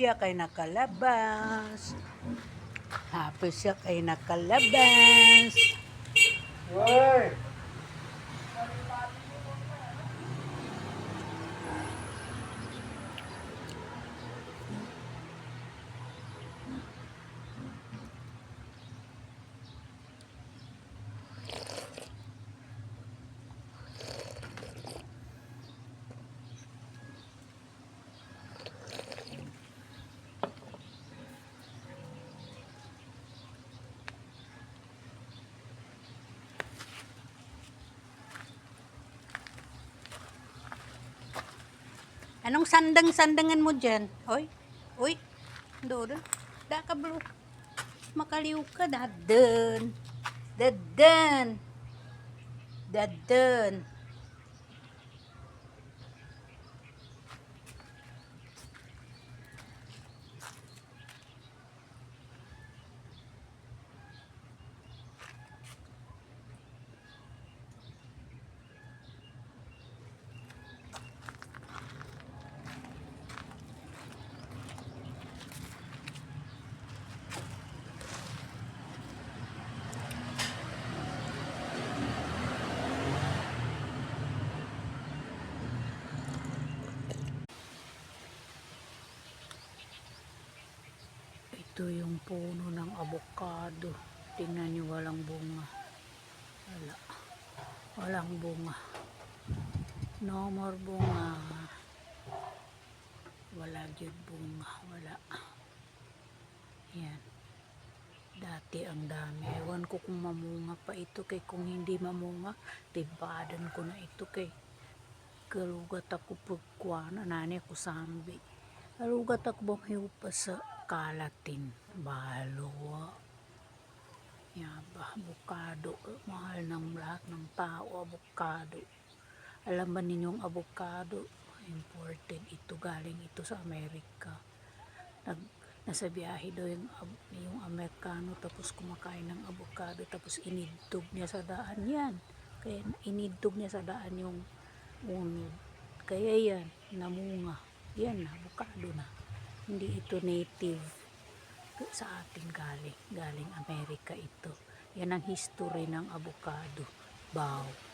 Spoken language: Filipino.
siya kay nakalabas. Happy siya kay nakalabas. Hoy! Anong sandang-sandangan mo dyan? Oy, oy, doon. Da ka bro. Makaliw ka, dadan. Dadan. Dadan. Ito yung puno ng avocado. Tingnan nyo, walang bunga. Wala. Walang bunga. No more bunga. Wala gyud bunga. Wala. Yan. Dati ang dami. Ewan ko kung mamunga pa ito. Kay kung hindi mamunga, tibadan ko na ito. Kay kalugat ako pagkuana. Nani ako sambi. Kalugat ako bumayo pa sa kalatin. Balo. Yaba, avocado. Mahal ng lahat ng tao, avocado. Alam ba ninyong avocado? Imported ito. Galing ito sa Amerika. Nasa biyahe daw yung Amerikano, tapos kumakain ng avocado, tapos inidtog niya sa daan yan. Kaya inidtog niya sa daan yung unod. Kaya yan, namunga. Yan, avocado na. Hindi ito native sa atin galing. Galing Amerika ito. Yan ang history ng avocado. Wow.